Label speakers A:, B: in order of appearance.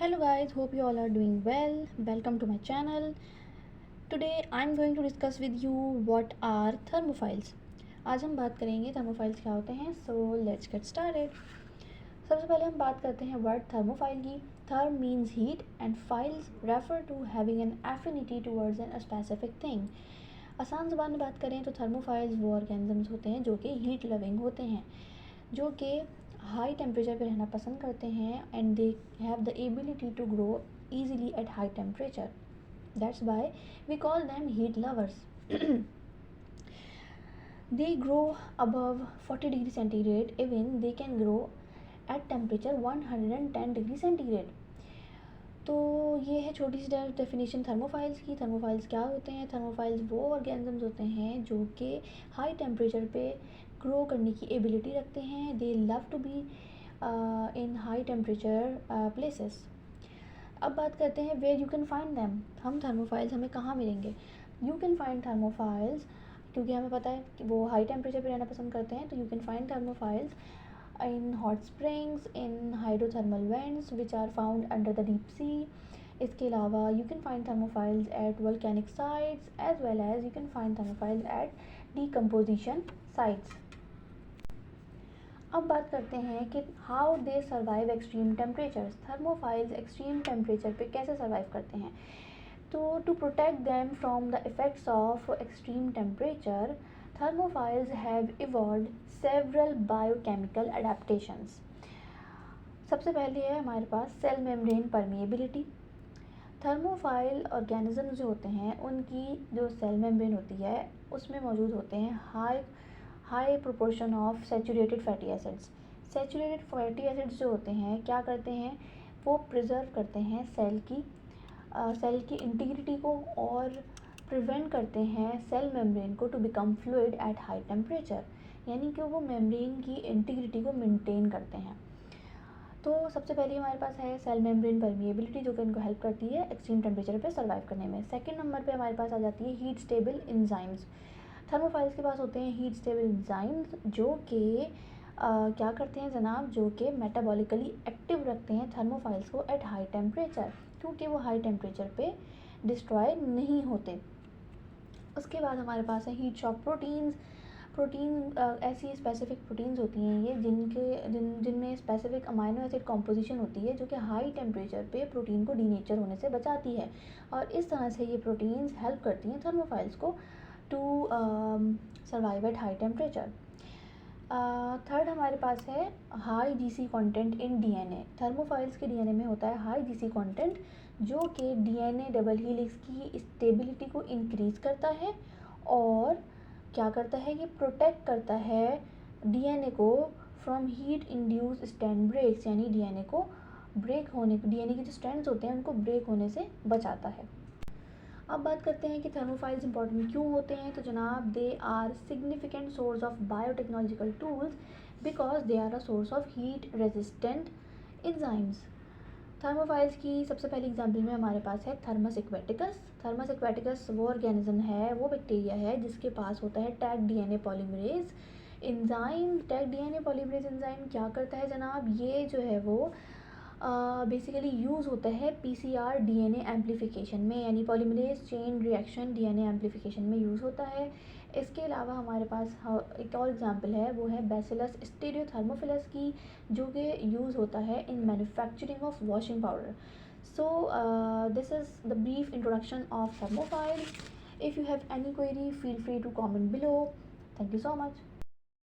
A: Hello guys, hope you all are doing well. Welcome to my channel. Today I'm going to discuss with you what are thermophiles. आज हम बात करेंगे thermophiles क्या होते हैं. So let's get started. सबसे पहले हम बात करते हैं वर्ड thermophile की. Therm means heat and philes refer to having an affinity towards a specific thing. आसान ज़बान में बात करें तो thermophiles वो ऑर्गेनिजम्स होते हैं जो कि हीट लविंग होते हैं, जो कि हाई टेम्परेचर पे रहना पसंद करते हैं and they have the ability to grow easily at high temperature. That's why we call them heat lovers. They grow above 40 degree centigrade. Even they can grow at temperature 110 degree centigrade. तो ये है छोटी सी definition thermophiles की. Thermophiles क्या होते हैं? Thermophiles वो organisms होते हैं जो कि हाई टेम्परेचर पे ग्रो करने की एबिलिटी रखते हैं. They love to be in high temperature places. अब बात करते हैं where you can find them. हम थर्मोफाइल्स हमें कहाँ मिलेंगे? यू कैन फाइंड थर्मोफाइल्स, क्योंकि हमें पता है कि वो हाई टेम्परेचर पे रहना पसंद करते हैं, तो you can find thermophiles in hot springs, in hydrothermal vents which are found under the deep sea. इसके अलावा you can find thermophiles at volcanic sites as well as you can find thermophiles at decomposition sites. अब बात करते हैं कि how they survive extreme temperatures. Thermophiles extreme temperature पे कैसे survive करते हैं? तो to protect them from the effects of extreme temperature, thermophiles have evolved several biochemical adaptations. सबसे पहले है हमारे पास cell membrane permeability. Thermophile organism जो होते हैं उनकी जो सेल मेम्ब्रेन होती है उसमें मौजूद होते हैं high proportion of saturated fatty acids. Saturated fatty acids जो होते हैं क्या करते हैं? वो प्रिजर्व करते हैं सेल की इंटीग्रिटी को और प्रिवेंट करते हैं सेल मेम्ब्रेन को to become fluid at high temperature. यानी कि वो मेम्ब्रेन की इंटीग्रिटी को मेंटेन करते हैं. तो सबसे पहले हमारे पास है सेल मेम्ब्रेन परमिएबिलिटी जो कि इनको हेल्प करती है एक्सट्रीम टेम्परेचर पे सर्वाइव करने में. सेकंड नंबर पे हमारे पास आ जाती है हीट स्टेबल एंजाइम्स. थर्मोफाइल्स के पास होते हैं हीट स्टेबल एंजाइम्स जो कि क्या करते हैं जनाब? जो कि मेटाबॉलिकली एक्टिव रखते हैं थर्मोफाइल्स को एट हाई टेम्परेचर, क्योंकि वो हाई टेम्परेचर पे डिस्ट्रॉय नहीं होते. उसके बाद हमारे पास है हीट शॉक प्रोटीन्स. ऐसी स्पेसिफिक प्रोटीन्स होती हैं ये जिनमें स्पेसिफिक अमाइनो एसिड कॉम्पोजिशन होती है जो कि हाई टेम्परेचर पे प्रोटीन को डीनेचर होने से बचाती है, और इस तरह से ये प्रोटीन्स हेल्प करती हैं थर्मोफाइल्स को to survive at high temperature. Third हमारे पास है high GC content in DNA. Thermophiles के डीएनए में होता है हाई जीसी कंटेंट जो कि डीएनए डबल हेलिक्स की स्टेबिलिटी को इंक्रीज करता है और क्या करता है? ये प्रोटेक्ट करता है डीएनए को from heat induced strand breaks. यानी डीएनए के जो स्ट्रैंड्स होते हैं उनको ब्रेक होने से बचाता है. अब बात करते हैं कि थर्मोफाइल्स इंपॉर्टेंट क्यों होते हैं. तो जनाब they are significant source of biotechnological tools because they are a source of heat resistant enzymes. Thermophiles की सबसे पहली एग्जाम्पल में हमारे पास है थर्मस एक्वेटिकस. थर्मस एक्वेटिकस वो ऑर्गेनिज्म है, वो बैक्टीरिया है जिसके पास होता है Taq DNA polymerase enzyme. Taq DNA polymerase enzyme क्या करता है जनाब? ये जो है वो बेसिकली यूज़ होता है पीसीआर डीएनए एम्प्लीफिकेशन में, यानी polymerase chain reaction DNA amplification में यूज़ होता है. इसके अलावा हमारे पास एक और एग्जांपल है, वो है बैसिलस स्टीरियोथर्मोफिलस की जो कि यूज़ होता है in manufacturing of washing powder. So this is the brief introduction of thermophiles. If you have any query, feel free to comment below. Thank you so much.